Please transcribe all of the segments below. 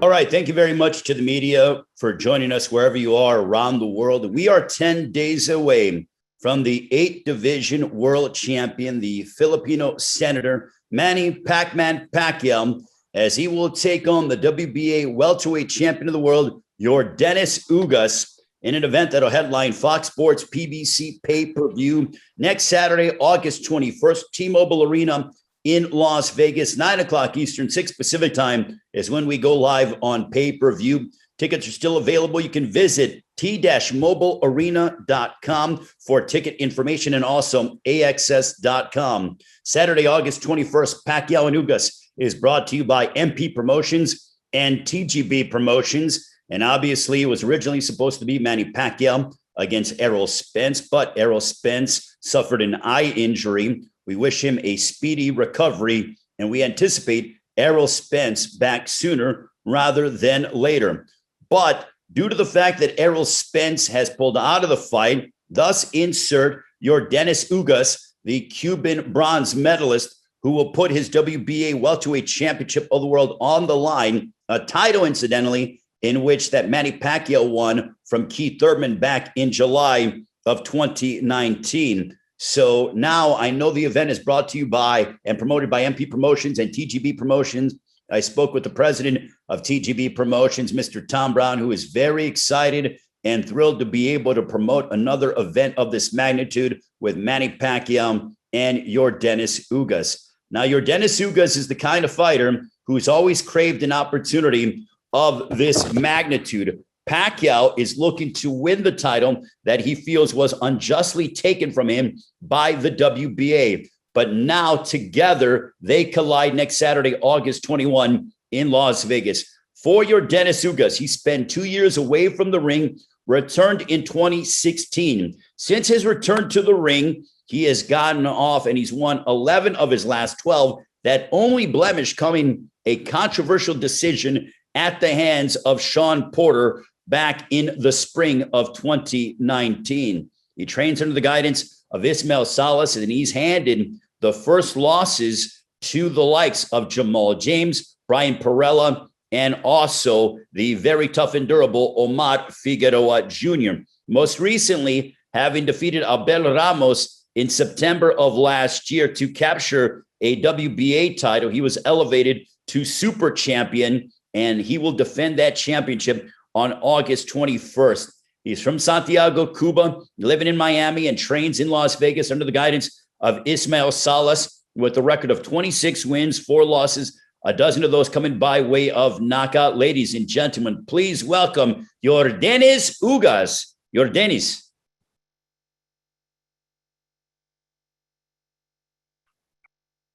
All right. Thank you very much to the media for joining us wherever you are around the world. We are 10 days away from the 8th division world champion, the Filipino senator, Manny Pacquiao, as he will take on the WBA welterweight champion of the world, Yordenis Ugas, in an event that'll headline Fox Sports PBC pay-per-view next Saturday, August 21st, T-Mobile Arena in Las Vegas, 9 o'clock Eastern, 6 Pacific time is when we go live on pay-per-view. Tickets are still available. You can visit t-mobilearena.com for ticket information and also axs.com. Saturday, August 21st, Pacquiao and Ugas is brought to you by MP Promotions and TGB Promotions. And obviously, it was originally supposed to be Manny Pacquiao against Errol Spence, but Errol Spence suffered an eye injury. We wish him a speedy recovery, and we anticipate Errol Spence back sooner rather than later. But due to the fact that Errol Spence has pulled out of the fight, thus insert Yordenis Ugas, the Cuban bronze medalist, who will put his WBA welterweight championship of the world on the line, a title, incidentally, in which that Manny Pacquiao won from Keith Thurman back in July of 2019. So now I know the event is brought to you by and promoted by MP Promotions and TGB Promotions. I spoke with the president of TGB Promotions, Mr. Tom Brown, who is very excited and thrilled to be able to promote another event of this magnitude with Manny Pacquiao and Yordenis Ugas. Now, Yordenis Ugas is the kind of fighter who's always craved an opportunity of this magnitude. Pacquiao is looking to win the title that he feels was unjustly taken from him by the WBA. But now together they collide next Saturday, August 21 in Las Vegas. For Yordenis Ugas, he spent 2 years away from the ring, returned in 2016. Since his return to the ring, he has gotten off and he's won 11 of his last 12. That only blemish coming a controversial decision at the hands of Sean Porter back in the spring of 2019. He trains under the guidance of Ismael Salas, and he's handed the first losses to the likes of Jamal James, Brian Perella, and also the very tough and durable Omar Figueroa Jr. Most recently, having defeated Abel Ramos in September of last year to capture a WBA title. He was elevated to super champion, and he will defend that championship on August 21st. He's from Santiago, Cuba, living in Miami, and trains in Las Vegas under the guidance of Ismael Salas with a record of 26 wins, 4 losses, a dozen of those coming by way of knockout. Ladies and gentlemen, please welcome Yordenis Ugas. Yordenis.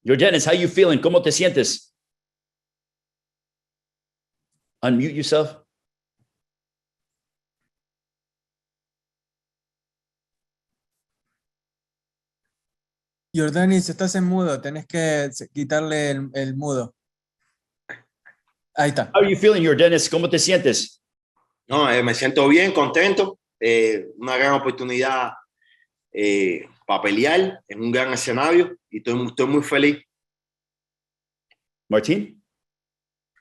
Yordenis, how you feeling? ¿Cómo te sientes? Unmute yourself. Yordenis, estás en mudo. Tenés que quitarle el mudo. Ahí está. How are you feeling, Yordenis? ¿Cómo te sientes? No, me siento bien, contento. Una gran oportunidad para pelear en un gran escenario y estoy muy feliz. Martin?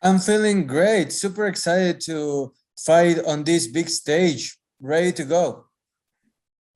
I'm feeling great. Super excited to fight on this big stage. Ready to go.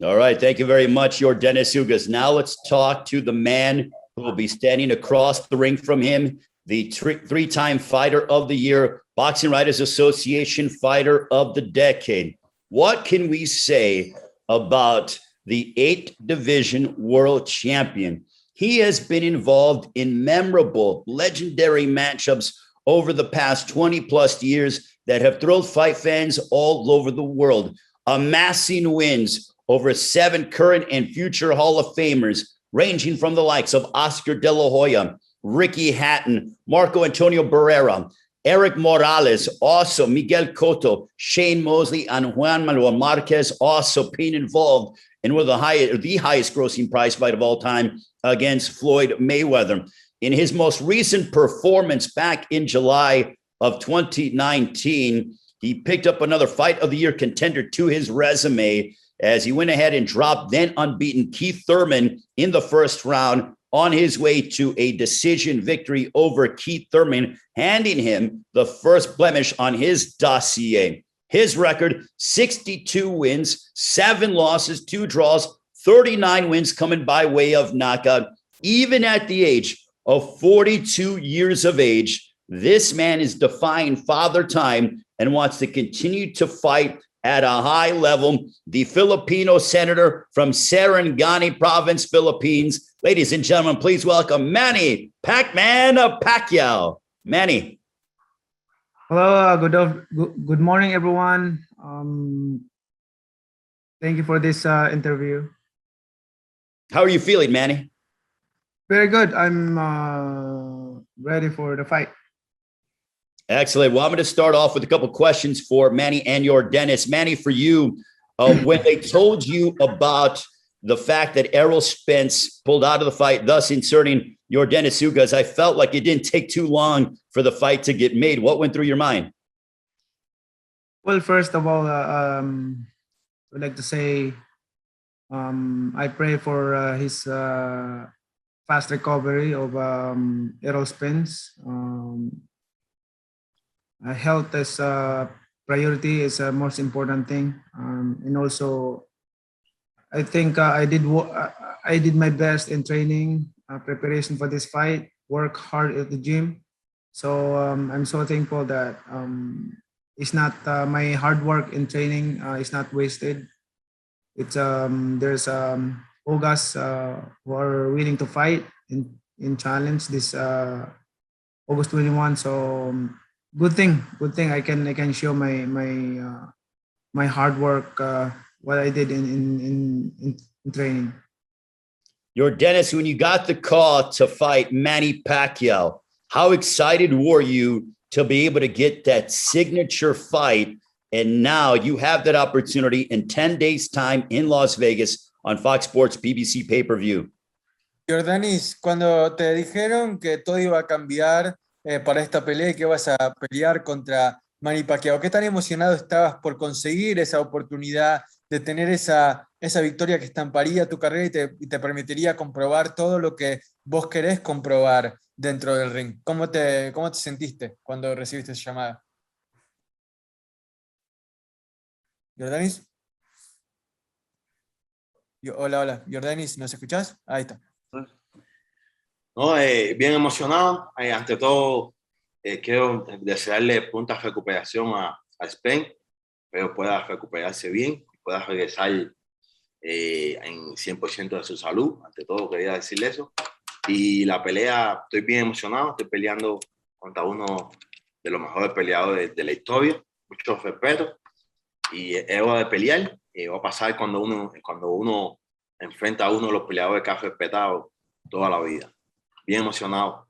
All right. Thank you very much, Yordenis Ugas. Now let's talk to the man who will be standing across the ring from him, the three-time fighter of the year, Boxing Writers Association fighter of the decade. What can we say about the 8th division world champion? He has been involved in memorable, legendary matchups over the past 20 plus years that have thrilled fight fans all over the world, amassing wins over 7 current and future Hall of Famers, ranging from the likes of Oscar De La Hoya, Ricky Hatton, Marco Antonio Barrera, Eric Morales, also Miguel Cotto, Shane Mosley, and Juan Manuel Marquez also being involved in one of the highest grossing prize fight of all time against Floyd Mayweather. In his most recent performance back in July of 2019, he picked up another Fight of the Year contender to his resume as he went ahead and dropped then unbeaten Keith Thurman in the first round on his way to a decision victory over Keith Thurman, handing him the first blemish on his dossier. His record, 62 wins, 7 losses, 2 draws, 39 wins coming by way of knockout. Even at the age of 42 years of age, this man is defying father time and wants to continue to fight at a high level. The Filipino senator from Sarangani Province, Philippines. Ladies and gentlemen, please welcome Manny Pac-Man Pacquiao. Manny. Hello, good morning, everyone. Thank you for this interview. How are you feeling, Manny? Very good. I'm ready for the fight. Excellent. Well, I'm going to start off with a couple questions for Manny and Yordenis. Manny, for you, when they told you about the fact that Errol Spence pulled out of the fight, thus inserting Yordenis Ugas, I felt like it didn't take too long for the fight to get made. What went through your mind? Well, first of all, I would like to say I pray for his fast recovery of Errol Spence. Health is priority, is the most important thing, and also I think I did my best in training, preparation for this fight. Work hard at the gym, so I'm so thankful that it's not my hard work in training is not wasted. It's there's Ugas who are willing to fight in challenge this August 21. So good thing I can show my hard work, what I did in training. Yordenis, when you got the call to fight Manny Pacquiao, how excited were you to be able to get that signature fight? And now you have that opportunity in 10 days' time in Las Vegas on Fox Sports BBC pay-per-view. Yordenis, cuando te dijeron que todo iba a cambiar para esta pelea y que vas a pelear contra Manny Pacquiao, ¿qué tan emocionado estabas por conseguir esa oportunidad de tener esa victoria que estamparía tu carrera y te permitiría comprobar todo lo que vos querés comprobar dentro del ring? ¿Cómo te sentiste cuando recibiste esa llamada? ¿Yordenis? Hola, Yordenis, ¿nos escuchás? Ahí está. No, bien emocionado. Ante todo, quiero desearle pronta recuperación a Spence, pero pueda recuperarse bien, pueda regresar en 100% de su salud. Ante todo, quería decirle eso. Y la pelea, estoy bien emocionado. Estoy peleando contra uno de los mejores peleadores de la historia. Mucho respeto. Y es hora de pelear. Va a pasar cuando uno enfrenta a uno de los peleadores que ha respetado toda la vida. Bien emocionado.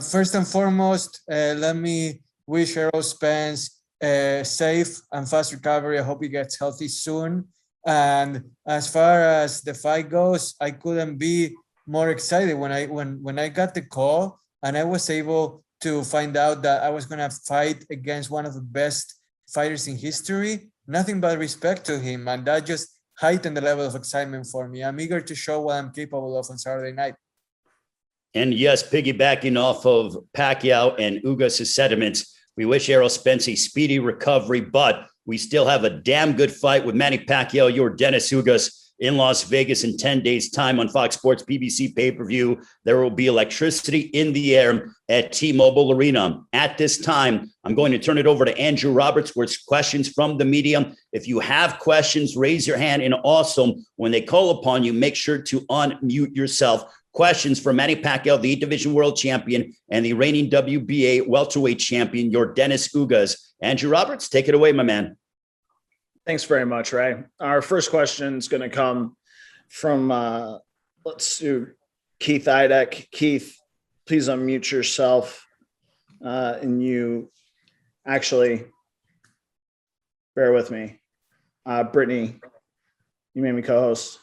First and foremost, let me wish Errol Spence safe and fast recovery. I hope he gets healthy soon. And as far as the fight goes, I couldn't be more excited when I got the call and I was able to find out that I was going to fight against one of the best fighters in history. Nothing but respect to him, and that just heightened the level of excitement for me. I'm eager to show what I'm capable of on Saturday night. And yes, piggybacking off of Pacquiao and Ugas' sentiments, we wish Errol Spence a speedy recovery, but we still have a damn good fight with Manny Pacquiao Yordenis Ugas in Las Vegas in 10 days' time on Fox Sports PBC pay-per-view. There will be electricity in the air at T-Mobile Arena. At this time, I'm going to turn it over to Andrew Roberts with questions from the media. If you have questions, raise your hand. And also, when they call upon you, make sure to unmute yourself. Questions for Manny Pacquiao, the 8-division world champion, and the reigning WBA welterweight champion, Yordenis Ugas. Andrew Roberts, take it away, my man. Thanks very much, Ray. Our first question is going to come from, let's do Keith Idek. Keith, please unmute yourself. And you actually, bear with me. Brittany, you made me co-host.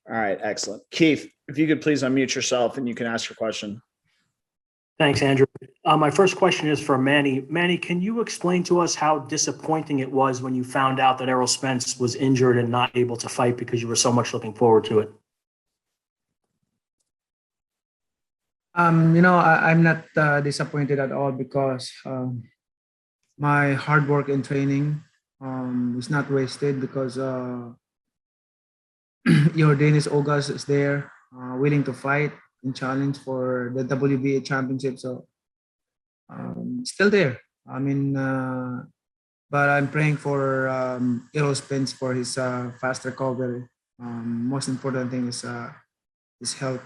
All right, excellent. Keith, if you could please unmute yourself and you can ask your question. Thanks, Andrew. My first question is for Manny. Manny, can you explain to us how disappointing it was when you found out that Errol Spence was injured and not able to fight because you were so much looking forward to it? I'm not disappointed at all because my hard work and training is not wasted because Yordenis Ugas is there, willing to fight and challenge for the WBA championship. So still there. I mean, but I'm praying for Errol Spence for his fast recovery. Most important thing is his health.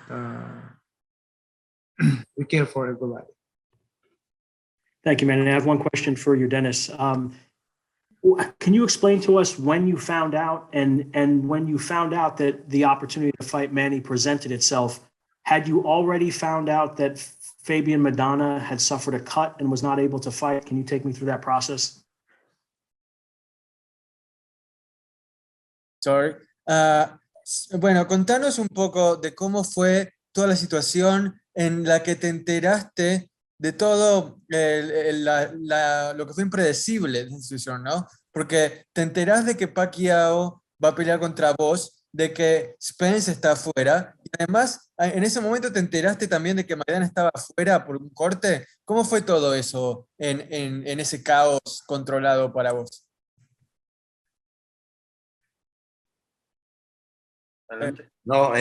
We care for everybody. Thank you, Manny. I have one question for you, Dennis. Can you explain to us when you found out and when you found out that the opportunity to fight Manny presented itself, had you already found out that Fabian Maidana had suffered a cut and was not able to fight? Can you take me through that process? Sorry. Bueno, contanos un poco de cómo fue toda la situación en la que te enteraste de todo lo que fue impredecible de la situación, ¿no? Porque te enterás de que Pacquiao va a pelear contra vos, de que Spence está afuera, y además en ese momento te enteraste también de que Maidana estaba afuera por un corte. ¿Cómo fue todo eso en ese caos controlado para vos? No,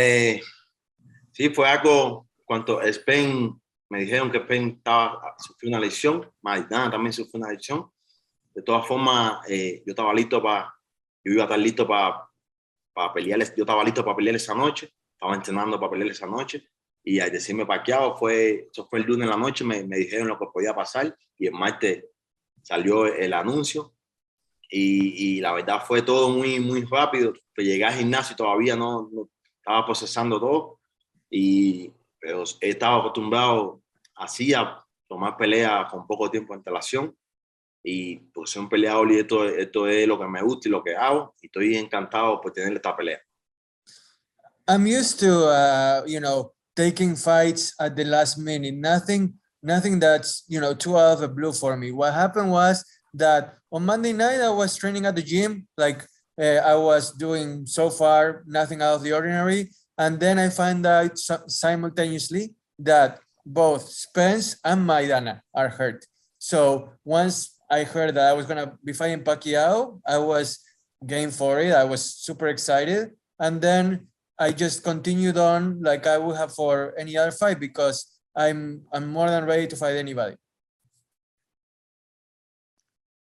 sí, fue algo, cuando Spain, me dijeron que Spain sufrió una lesión, Maidana también sufrió una lesión. De todas formas, yo estaba listo yo iba a estar listo para pelear, yo estaba listo para pelear esa noche, estaba entrenando para pelear esa noche, y al decirme Pacquiao, eso fue el lunes en la noche, me dijeron lo que podía pasar, y el martes salió el anuncio, y la verdad fue todo muy, muy rápido. Llegué al gimnasio y todavía no estaba procesando todo, pero estaba acostumbrado así a tomar peleas con poco tiempo de antelación, y pues soy un peleador y esto es lo que me gusta y lo que hago, y estoy encantado por tener esta pelea. I'm used to, taking fights at the last minute. Nothing that's, too out of the blue for me. What happened was that on Monday night, I was training at the gym, like I was doing so far, nothing out of the ordinary. And then I find out simultaneously that both Spence and Maidana are hurt. So once I heard that I was going to be fighting Pacquiao, I was game for it. I was super excited. And then I just continued on like I would have for any other fight because I'm more than ready to fight anybody.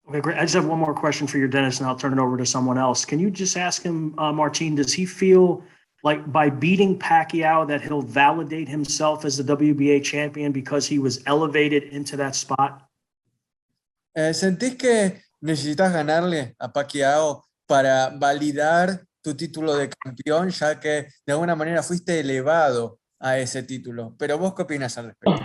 Okay, great. I just have one more question for you, Dennis, and I'll turn it over to someone else. Can you just ask him, Martin, does he feel like by beating Pacquiao that he'll validate himself as the WBA champion because he was elevated into that spot? ¿Sentís que necesitas ganarle a Pacquiao para validar tu título de campeón, ya que de alguna manera fuiste elevado a ese título? Pero vos, ¿qué opinas al respecto?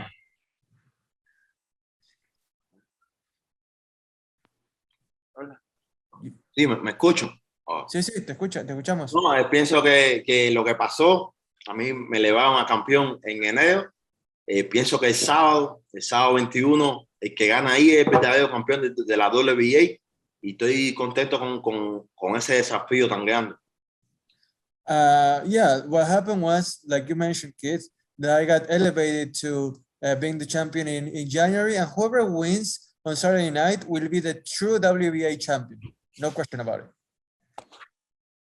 Sí, me escucho. Oh. Sí, te escuchamos. No, pienso que lo que pasó, a mí me elevaron a campeón en enero. Pienso que el sábado 21, el que gana ahí es el verdadero campeón de la WBA, y estoy contento con ese desafío tan grande. Yeah, what happened was, like you mentioned, Keith, that I got elevated to being the champion in January, and whoever wins on Saturday night will be the true WBA champion. No question about it.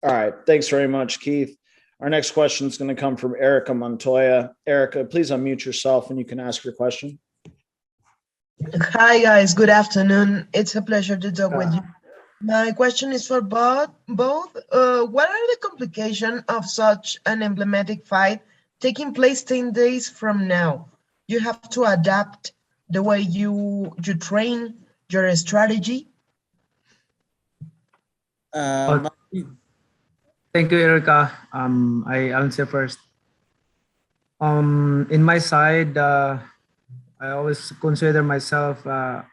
All right. Thanks very much, Keith. Our next question is going to come from Erica Montoya. Erica, please unmute yourself and you can ask your question. Hi, guys. Good afternoon. It's a pleasure to talk with you. My question is for both. What are the complications of such an emblematic fight taking place 10 days from now? You have to adapt the way you train, your strategy. Thank you, Erica. I answer first. In my side, I always consider myself a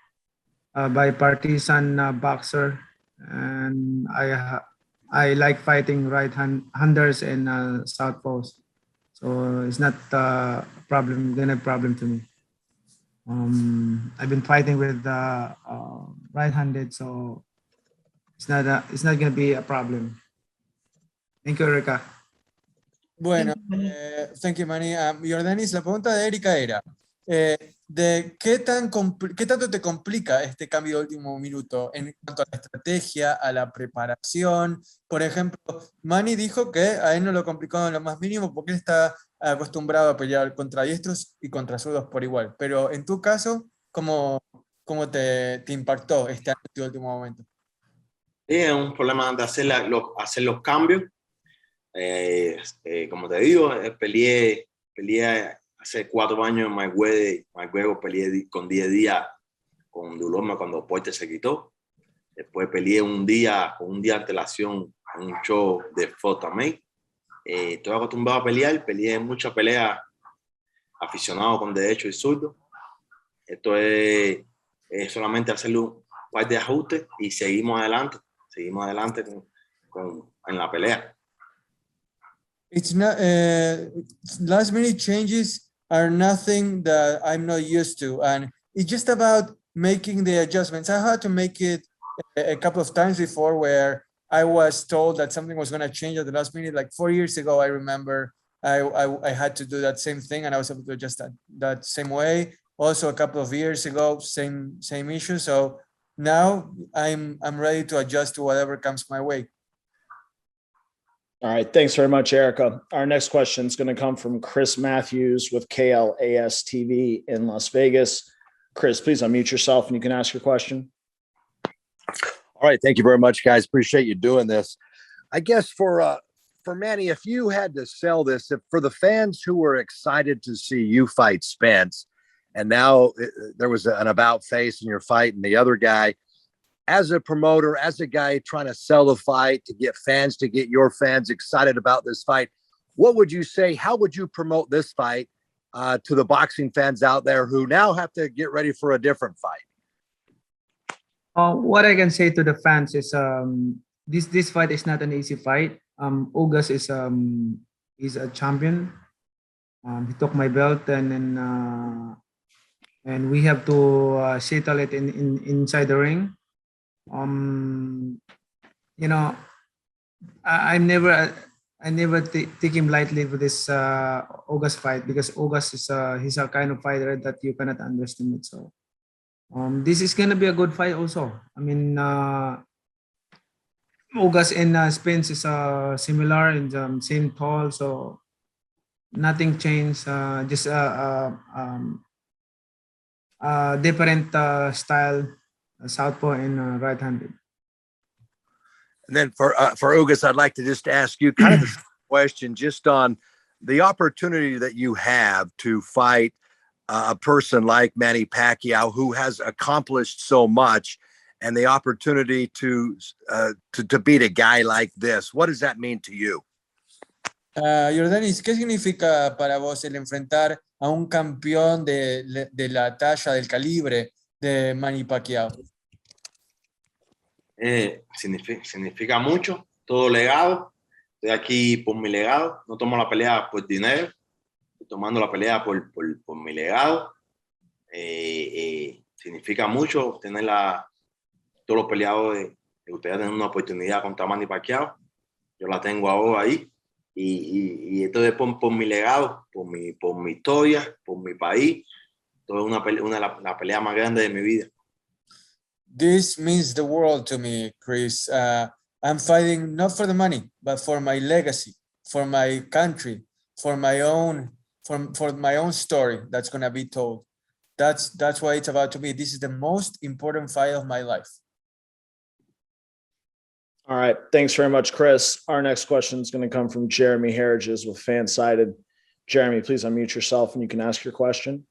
bipartisan boxer, and I like fighting right-handers and southpaws. So it's not a problem to me. I've been fighting with right-handed, so it's not gonna be a problem. Thank you, Erica. Bueno, Thank you, Manny. thank you, Manny. Yordenis, la pregunta de Erika era, de qué tanto te complica este cambio de último minuto en cuanto a la estrategia, a la preparación. Por ejemplo, Manny dijo que a él no lo complicó en lo más mínimo porque él está acostumbrado a pelear contra diestros y contra zurdos por igual. Pero en tu caso, ¿cómo te impactó este último momento? Sí, es un problema de hacer los cambios. Como te digo, peleé hace 4 años en Mayweather, peleé con 10 días con Duloma cuando Poite se quitó. Después peleé con un día de antelación en un show de foto también. Estoy acostumbrado a peleé muchas peleas aficionado con derecho y zurdo. Esto es solamente hacerle un par de ajustes y seguimos adelante en la pelea. It's not last minute changes are nothing that I'm not used to, and it's just about making the adjustments. I had to make it a couple of times before where I was told that something was going to change at the last minute. Like 4 years ago, I remember I had to do that same thing, and I was able to adjust that same way. Also, a couple of years ago, same issue. So now I'm ready to adjust to whatever comes my way. All right. Thanks very much, Erica. Our next question is going to come from Chris Matthews with KLAS TV in Las Vegas. Chris, please unmute yourself and you can ask your question. All right. Thank you very much, guys. Appreciate you doing this. I guess for Manny, if you had to sell this, for the fans who were excited to see you fight Spence, and now there was an about face in your fight and the other guy, as a promoter, as a guy trying to sell the fight, to get your fans excited about this fight, what would you say? How would you promote this fight to the boxing fans out there who now have to get ready for a different fight? What I can say to the fans is this fight is not an easy fight. Ugas is a champion. He took my belt, and we have to settle it inside the ring. You know, I never take him lightly for this Ugas fight, because Ugas is he's a kind of fighter that you cannot underestimate. So this is gonna be a good fight also. I mean, Ugas and Spence is similar in same tall, so nothing changed. Just different style, southpaw and right-handed. And then for Ugas, I'd like to just ask you kind of the question just on the opportunity that you have to fight a person like Manny Pacquiao, who has accomplished so much, and the opportunity to beat a guy like this. What does that mean to you? Yordenis, ¿qué significa para vos el enfrentar a un campeón de la talla, del calibre de Manny Pacquiao? Significa mucho, todo legado. Estoy aquí por mi legado, no tomo la pelea por dinero, estoy tomando la pelea por mi legado. Significa mucho tener todos los peleadores que ustedes tienen una oportunidad contra Manny Pacquiao. Yo la tengo ahora ahí, y esto es por mi legado, por mi historia, por mi país. Esto es una de las peleas más grandes de mi vida. This means the world to me, Chris. I'm fighting not for the money, but for my legacy, for my country, for my own story that's gonna be told. That's what it's about to be. This is the most important fight of my life. All right. Thanks very much, Chris. Our next question is going to come from Jeremy Harriges with Fansided. Jeremy, please unmute yourself and you can ask your question.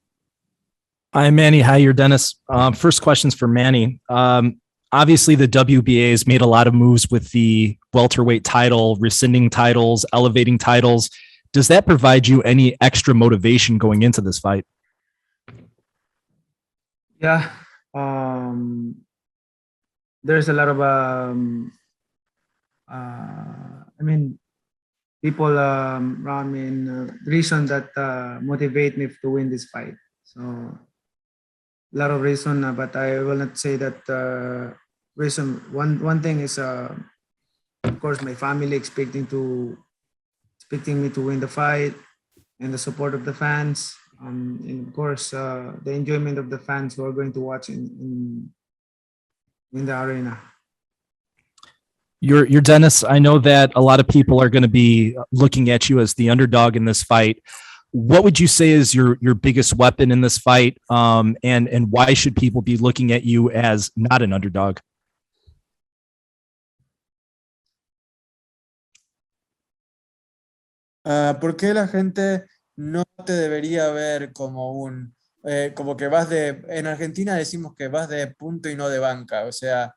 Hi, Manny. Hi, Yordenis. First question's for Manny. Obviously, the WBA has made a lot of moves with the welterweight title, rescinding titles, elevating titles. Does that provide you any extra motivation going into this fight? Yeah. There's a lot of I mean, people around me, and reason that motivate me to win this fight. So lot of reason, but I will not say that reason. One thing is, of course, my family expecting me to win the fight, and the support of the fans, and of course, the enjoyment of the fans who are going to watch in the arena. You're Dennis. I know that a lot of people are going to be looking at you as the underdog in this fight. What would you say is your biggest weapon in this fight? And why should people be looking at you as not an underdog? ¿Por qué la gente no te debería ver como que vas en Argentina decimos que vas de punto y no de banca, o sea,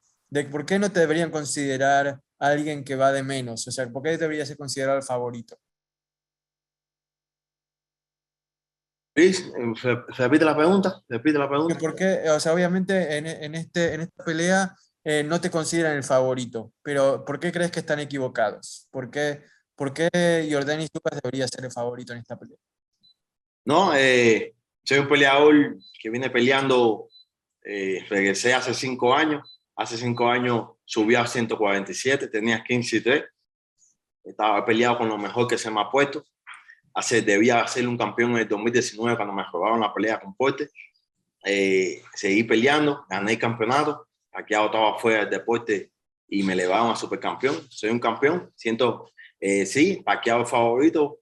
¿por qué no te deberían considerar a alguien que va de menos? O sea, ¿por qué debería ser considerado el favorito? Luis, repite la pregunta. Repite la pregunta. ¿Por qué? O sea, obviamente en esta pelea no te consideran el favorito, pero ¿por qué crees que están equivocados? ¿Por qué Yordenis Ugas debería ser el favorito en esta pelea? No, soy un peleador que viene peleando, regresé hace 5 años. Hace 5 años subí a 147, tenía 15-3. Estaba peleado con lo mejor que se me ha puesto. Debía ser un campeón en el 2019 cuando me robaron la pelea con Porte. Seguí peleando, gané el campeonato. Pacquiao estaba fuera del deporte y me elevaron a supercampeón. Soy un campeón. Siento, sí, Pacquiao es favorito.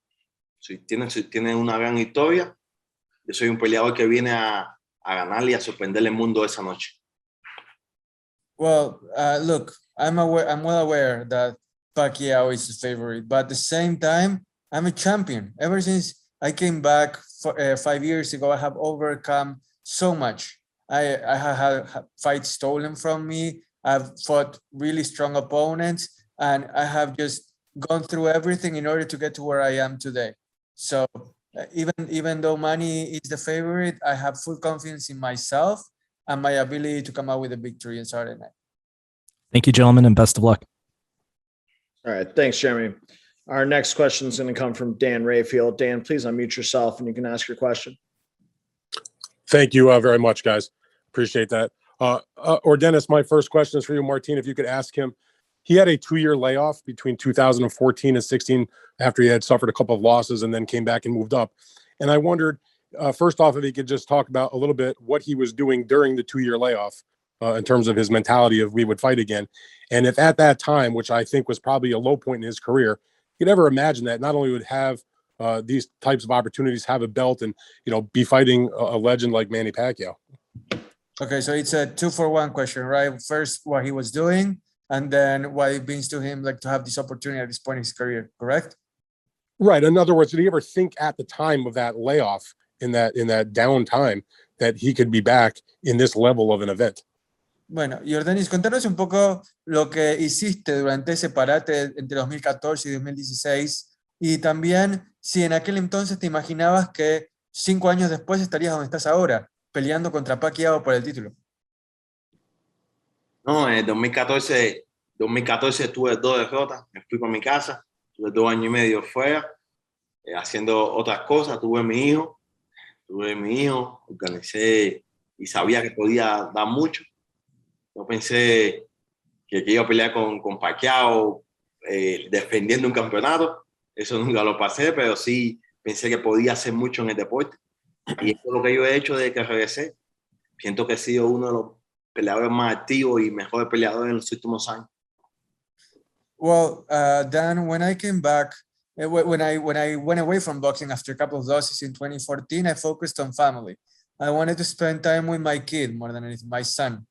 Tiene una gran historia. Yo soy un peleador que viene a ganarle y a sorprenderle el mundo esa noche. Well, look, I'm well aware that Pacquiao is the favorite, but at the same time, I'm a champion. Ever since I came back 5 years ago, I have overcome so much. I have had fights stolen from me. I've fought really strong opponents, and I have just gone through everything in order to get to where I am today. So even though Manny is the favorite, I have full confidence in myself and my ability to come out with a victory on Saturday night. Thank you, gentlemen, and best of luck. All right. Thanks, Jeremy. Our next question is going to come from Dan Rayfield. Dan, please unmute yourself and you can ask your question. Thank you very much, guys. Appreciate that. Yordenis, my first question is for you, Martin. If you could ask him, he had a 2-year layoff between 2014 and 16 after he had suffered a couple of losses and then came back and moved up. And I wondered, first off, if he could just talk about a little bit what he was doing during the 2-year layoff in terms of his mentality of we would fight again. And if at that time, which I think was probably a low point in his career, you'd ever imagine that not only would have these types of opportunities, have a belt and, be fighting a legend like Manny Pacquiao. Okay, so it's a 2-for-1 question, right? First, what he was doing, and then what it means to him, like to have this opportunity at this point in his career, correct? Right. In other words, did he ever think at the time of that layoff, in that downtime, that he could be back in this level of an event? Bueno, Yordenis, contanos un poco lo que hiciste durante ese parate entre 2014 y 2016 y también si en aquel entonces te imaginabas que 5 años después estarías donde estás ahora, peleando contra Pacquiao por el título. No, en 2014 tuve 2 derrotas, me fui para mi casa, tuve 2 años y medio fuera, haciendo otras cosas, tuve mi hijo, organicé y sabía que podía dar mucho. Yo pensé que iba a pelear con Pacquiao defendiendo un campeonato. Eso nunca lo pasé, pero sí pensé que podía hacer mucho en el deporte. Y eso es lo que yo he hecho desde que regresé. Siento que he sido uno de los peleadores más activos y mejores peleadores en los últimos años. Well, Dan, when I came back, when I went away from boxing after a couple of losses in 2014, I focused on family. I wanted to spend time with my kid more than anything, my son.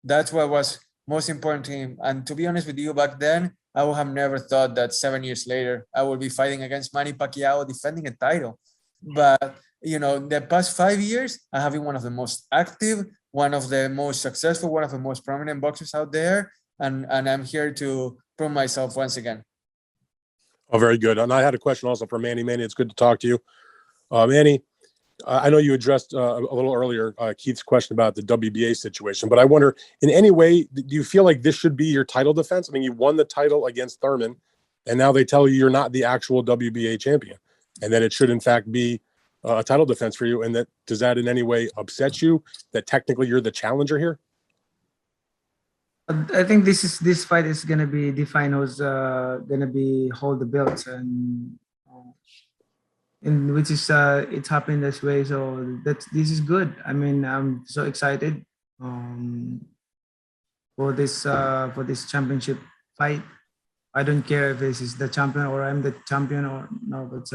That's what was most important to him. And to be honest with you, back then, I would have never thought that 7 years later, I would be fighting against Manny Pacquiao, defending a title. But, the past 5 years, I have been one of the most active, one of the most successful, one of the most prominent boxers out there. And I'm here to prove myself once again. Oh, very good. And I had a question also for Manny. Manny, it's good to talk to you. Manny, I know you addressed a little earlier Keith's question about the WBA situation, but I wonder, in any way, do you feel like this should be your title defense? I mean, you won the title against Thurman, and now they tell you you're not the actual WBA champion, and that it should, in fact, be a title defense for you. And that does that in any way upset you that technically you're the challenger here? I think this fight is gonna be define who's gonna be hold the belts, and which is it's happened this way. So this is good. I mean, I'm so excited for this championship fight. I don't care if this is the champion or I'm the champion or no, but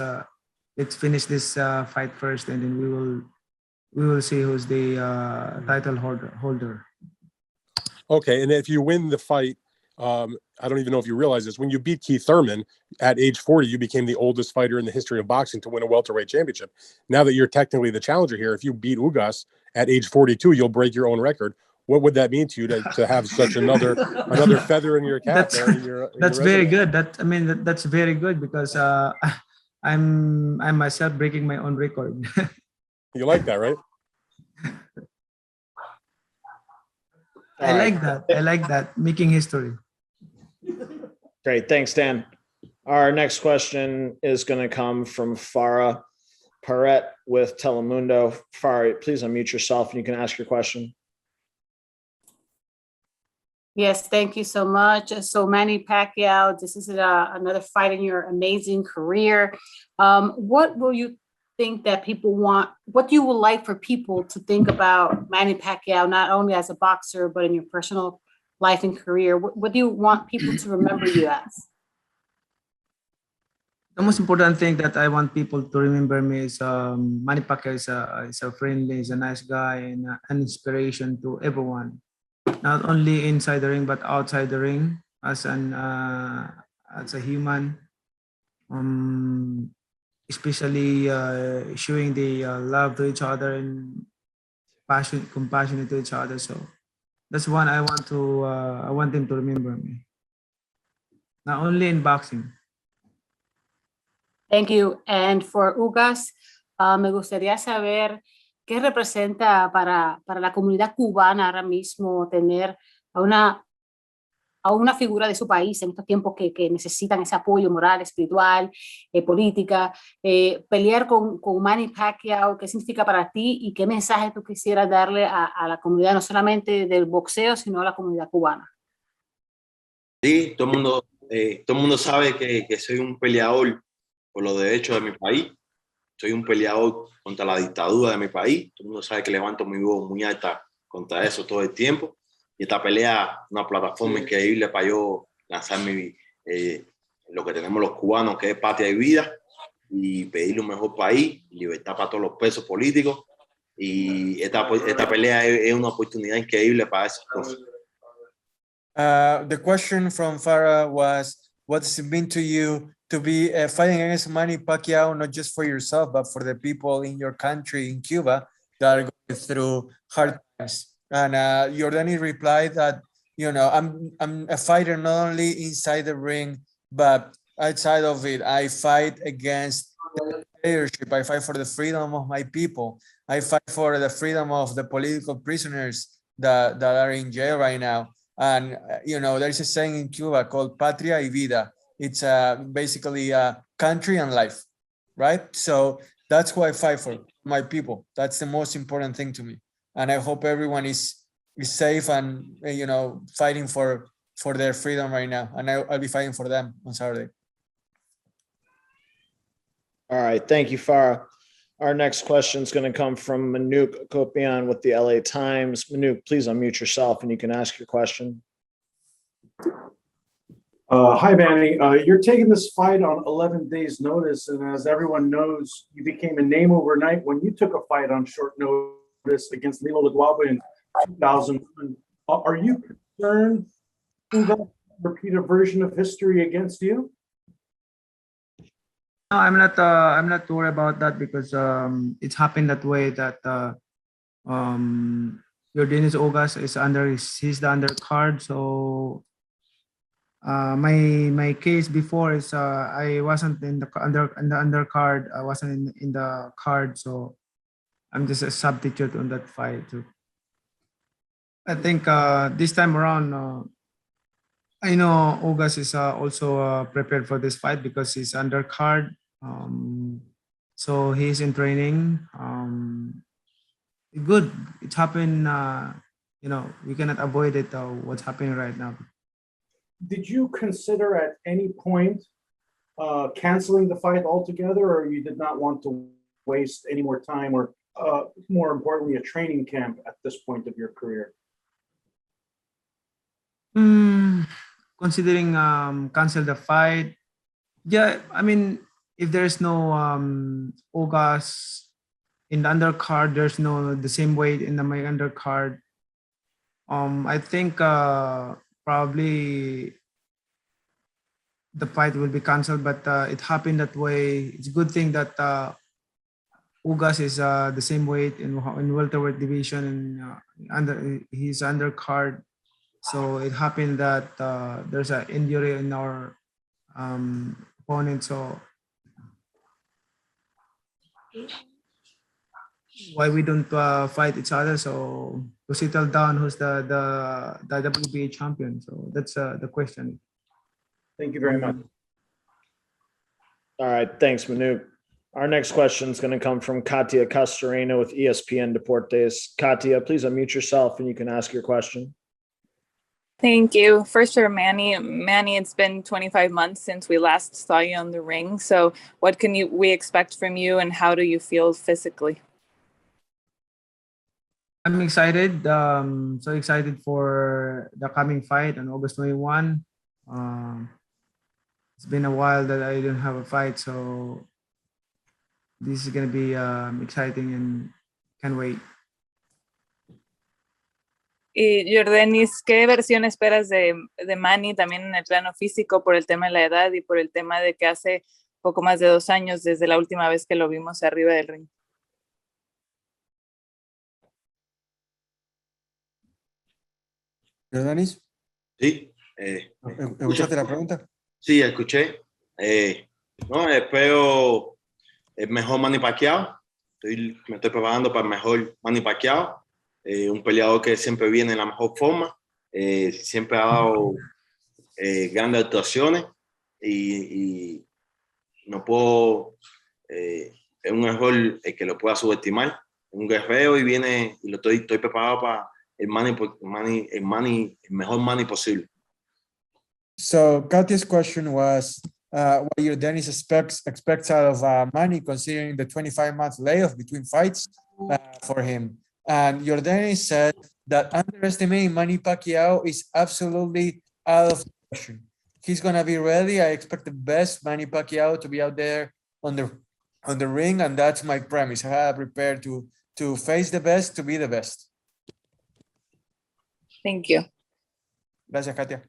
let's finish this fight first, and then we will see who's the title holder. Okay, and if you win the fight, I don't even know if you realize this. When you beat Keith Thurman at age 40, you became the oldest fighter in the history of boxing to win a welterweight championship. Now that you're technically the challenger here, if you beat Ugas at age 42, you'll break your own record. What would that mean to you to have such another feather in your cap? That's very good. That's very good because I'm myself breaking my own record. You like that, right? I like that. Making history. Great. Thanks, Dan. Our next question is going to come from Farah Paret with Telemundo. Farah, please unmute yourself and you can ask your question. Yes, thank you so much. So Manny Pacquiao, this is another fight in your amazing career. What will you think that people want? What you would like for people to think about Manny Pacquiao, not only as a boxer, but in your personal life and career? What do you want people to remember you as? The most important thing that I want people to remember me is Manny Pacquiao is a friendly, is a nice guy, and an inspiration to everyone, not only inside the ring but outside the ring as a human. Especially showing the love to each other and compassionate to each other. So that's one I want them to remember me. Not only in boxing. Thank you. And for Ugas, me gustaría saber qué representa para la comunidad cubana ahora mismo tener a una figura de su país en estos tiempos que necesitan ese apoyo moral, espiritual, política, pelear con Manny Pacquiao. ¿Qué significa para ti y qué mensaje tú quisieras darle a la comunidad, no solamente del boxeo, sino a la comunidad cubana? Sí, todo el mundo sabe que soy un peleador por los derechos de mi país. Soy un peleador contra la dictadura de mi país. Todo el mundo sabe que levanto mi voz muy alta contra eso todo el tiempo. Y esta pelea es una plataforma increíble para yo lanzar lo que tenemos los cubanos, que es patria y vida, y pedirle un mejor país, libertad para todos los presos políticos. Y esta pelea es una oportunidad increíble para esas cosas. The question from Farah was, what does it mean to you to be fighting against Manny Pacquiao, not just for yourself, but for the people in your country, in Cuba, that are going through hard times? And Yordenis replied that, I'm a fighter not only inside the ring, but outside of it. I fight against the dictatorship. I fight for the freedom of my people. I fight for the freedom of the political prisoners that are in jail right now. And, there's a saying in Cuba called patria y vida. It's basically country and life, right? So that's who I fight for, my people. That's the most important thing to me. And I hope everyone is safe and, fighting for their freedom right now. And I'll be fighting for them on Saturday. All right. Thank you, Farah. Our next question is going to come from Manuk Kopian with the LA Times. Manuk, please unmute yourself and you can ask your question. Hi, Manny. You're taking this fight on 11 days notice. And as everyone knows, you became a name overnight when you took a fight on short notice against Lilo Laguaba in 2001. Are you concerned that repeat a version of history against you? No, I'm not worried about that because it's happened that way that Yordenis Ugas is he's the undercard. So my case before is I wasn't in the undercard. I wasn't in the card, so I'm just a substitute on that fight. So I think this time around, I know Ugas is also prepared for this fight because he's undercard. So he's in training. Good. It happened. We cannot avoid it. What's happening right now? Did you consider at any point canceling the fight altogether, or you did not want to waste any more time, or more importantly, a training camp at this point of your career? Considering cancel the fight, yeah. I mean, if there's no Ugas in the undercard, there's no the same weight in my undercard. I think probably the fight will be canceled, but it happened that way. It's a good thing that Ugas is the same weight in welterweight division, and he's undercard. So it happened that there's an injury in our opponent. So why we don't fight each other? So to settle down, who's the WBA champion? So that's the question. Thank you very much. All right. Thanks, Manu. Our next question is going to come from Katia Castorena with ESPN Deportes. Katia, please unmute yourself and you can ask your question. Thank you. First for Manny. Manny, it's been 25 months since we last saw you on the ring. So what can we expect from you, and how do you feel physically? I'm excited. So excited for the coming fight on August 21. It's been a while that I didn't have a fight, so this is going to be exciting and can't wait. Y Yordenis, ¿qué versión esperas de Manny también en el plano físico por el tema de la edad y por el tema de que hace poco más de 2 años desde la última vez que lo vimos arriba del ring? Yordenis, Sí. ¿escuchaste la pregunta? Sí, escuché. No, espero el mejor Manny Pacquiao. Me estoy preparando para el mejor Manny Pacquiao. Un peleador que siempre viene en la mejor forma. Siempre ha dado grandes actuaciones y no puedo... es un error que lo pueda subestimar. Un guerrero y viene y estoy preparado para el mejor Manny posible. So Katia's question was what Yordenis expects out of Manny, considering the 25-month layoff between fights for him. And Yordenis said that underestimating Manny Pacquiao is absolutely out of the question. He's gonna be ready. I expect the best Manny Pacquiao to be out there on the ring, and that's my premise. I have prepared to face the best, to be the best. Thank you. Gracias, Katia.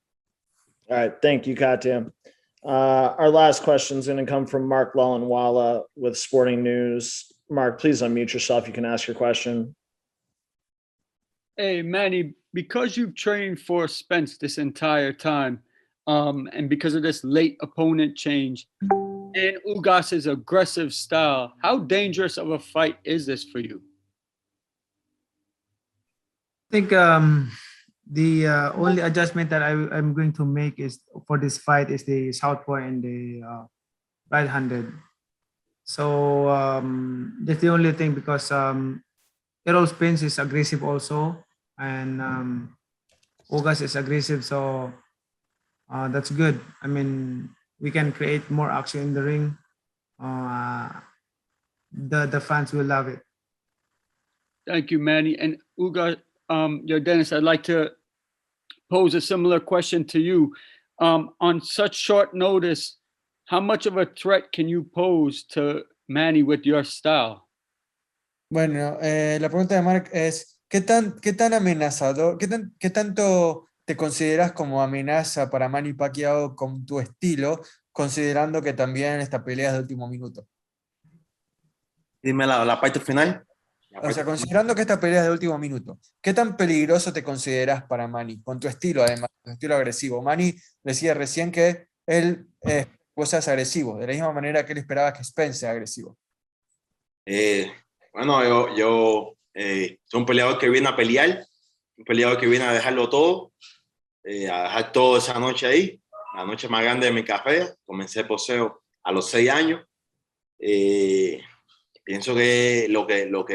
All right. Thank you, Katia. Our last question is going to come from Mark Lallenwala with Sporting News. Mark, please unmute yourself. You can ask your question. Hey, Manny, because you've trained for Spence this entire time, and because of this late opponent change and Ugas's aggressive style, how dangerous of a fight is this for you? I think the only adjustment that I'm going to make is for this fight is the southpaw and the right-handed. So that's the only thing, because Errol Spence is aggressive also, and Ugas is aggressive, so that's good. I mean, we can create more action in the ring. The fans will love it. Thank you, Manny. And Ugas, Yordenis, I'd like to pose a similar question to you. On such short notice, how much of a threat can you pose to Manny with your style? Bueno, la pregunta de Mark es, ¿qué tan amenazador, qué tanto te consideras como amenaza para Manny Pacquiao con tu estilo, considerando que también esta pelea es de último minuto? Dime la parte final. O sea, considerando que esta pelea es de último minuto, ¿qué tan peligroso te consideras para Manny? Con tu estilo, además, tu estilo agresivo. Manny decía recién que él vos seas agresivo, de la misma manera que él esperaba que Spence sea agresivo. Bueno, yo soy un peleador que viene a pelear, un peleador que viene a dejarlo todo, a dejar todo esa noche ahí, la noche más grande de mi carrera. Comencé el boxeo a los 6 años. Pienso que a ver, lo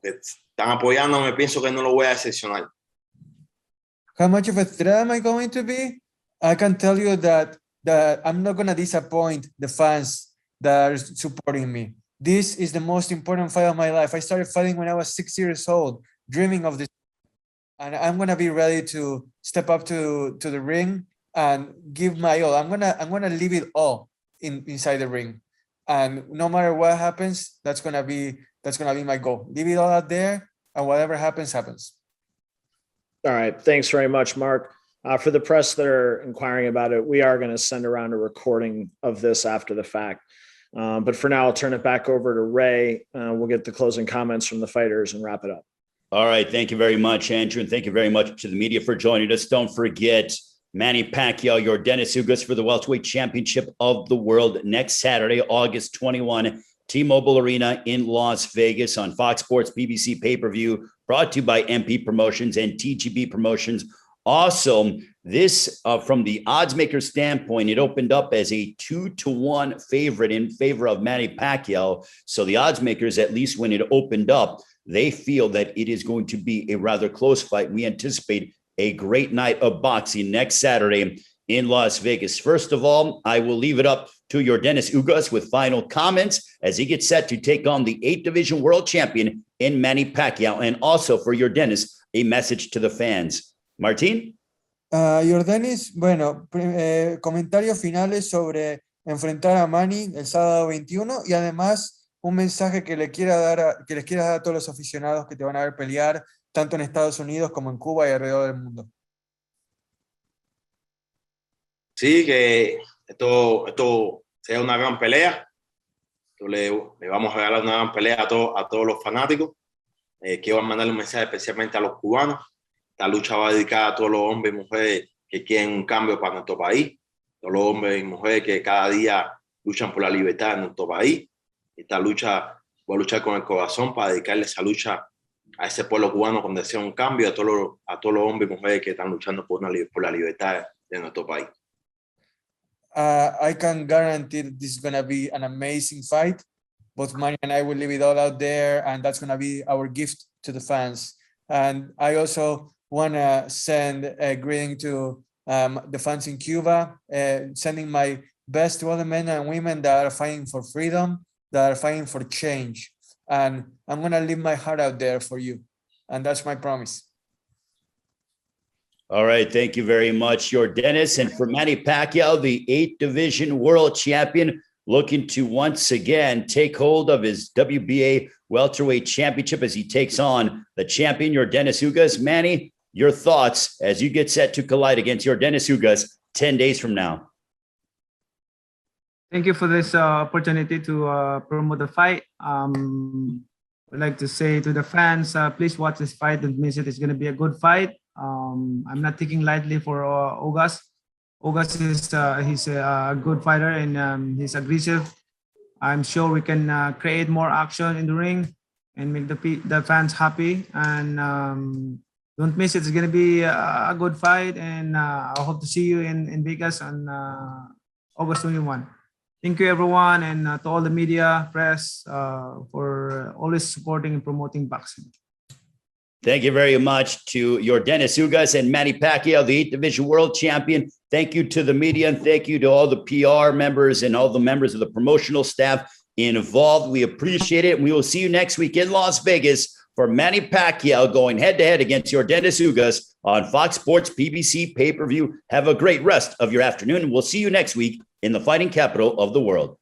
que están apoyándome, pienso que no lo voy a decepcionar. How much of a threat am I going to be? I can tell you that I'm not going to disappoint the fans that are supporting me. This is the most important fight of my life. I started fighting when I was 6 years old, dreaming of this. And I'm going to be ready to step up to the ring and give my all. I'm gonna leave it all inside the ring. And no matter what happens, that's gonna be my goal. Leave it all out there, and whatever happens, happens. All right. Thanks very much, Mark. For the press that are inquiring about it, we are going to send around a recording of this after the fact. But for now, I'll turn it back over to Ray. We'll get the closing comments from the fighters and wrap it up. All right. Thank you very much, Andrew. And thank you very much to the media for joining us. Don't forget Manny Pacquiao Yordenis Ugas for the welterweight championship of the world next Saturday, August 21, T-Mobile Arena in Las Vegas on Fox Sports PBC pay-per-view, brought to you by MP Promotions and TGB Promotions. Also, this from the odds maker standpoint, it opened up as a 2-1 favorite in favor of Manny Pacquiao. So the odds makers, at least when it opened up, they feel that it is going to be a rather close fight. We anticipate a great night of boxing next Saturday in Las Vegas. First of all, I will leave it up to Yordenis Ugas with final comments as he gets set to take on the 8th Division World Champion in Manny Pacquiao, and also for Yordenis, a message to the fans. Martín? Yordenis, bueno, comentarios finales sobre enfrentar a Manny el sábado 21 y además un mensaje que les quiera dar a todos los aficionados que te van a ver pelear, tanto en Estados Unidos como en Cuba y alrededor del mundo. Sí, que esto sea una gran pelea. Le vamos a regalar una gran pelea a todos los fanáticos. Quiero mandarle un mensaje especialmente a los cubanos. Esta lucha va dedicada a todos los hombres y mujeres que quieren un cambio para nuestro país. Todos los hombres y mujeres que cada día luchan por la libertad de nuestro país. Esta lucha, voy a luchar con el corazón para dedicarle esa lucha a ese pueblo cubano cuando desea un cambio, a todos los hombres y mujeres que están luchando por la libertad de nuestro país. I can guarantee that this is going to be an amazing fight. Both Manny and I will leave it all out there, and that's going to be our gift to the fans. And I also want to send a greeting to the fans in Cuba, sending my best to all the men and women that are fighting for freedom, that are fighting for change. And I'm going to leave my heart out there for you. And that's my promise. All right. Thank you very much, Yordenis. And for Manny Pacquiao, the 8th Division World Champion, looking to once again take hold of his WBA welterweight championship as he takes on the champion, Yordenis Ugas. Manny, your thoughts as you get set to collide against Yordenis Ugas 10 days from now. Thank you for this opportunity to promote the fight. I'd like to say to the fans, please watch this fight. Don't miss it. It's going to be a good fight. I'm not taking lightly for Ugas. Ugas he's a good fighter and he's aggressive. I'm sure we can create more action in the ring and make the fans happy. And don't miss it. It's going to be a good fight. And I hope to see you in Vegas on August 21. Thank you, everyone, and to all the media, press, for always supporting and promoting boxing. Thank you very much to Yordenis Ugas and Manny Pacquiao, the 8th Division World Champion. Thank you to the media, and thank you to all the PR members and all the members of the promotional staff involved. We appreciate it, and we will see you next week in Las Vegas for Manny Pacquiao going head-to-head against Yordenis Ugas on Fox Sports PBC pay-per-view. Have a great rest of your afternoon, and we'll see you next week in the fighting capital of the world.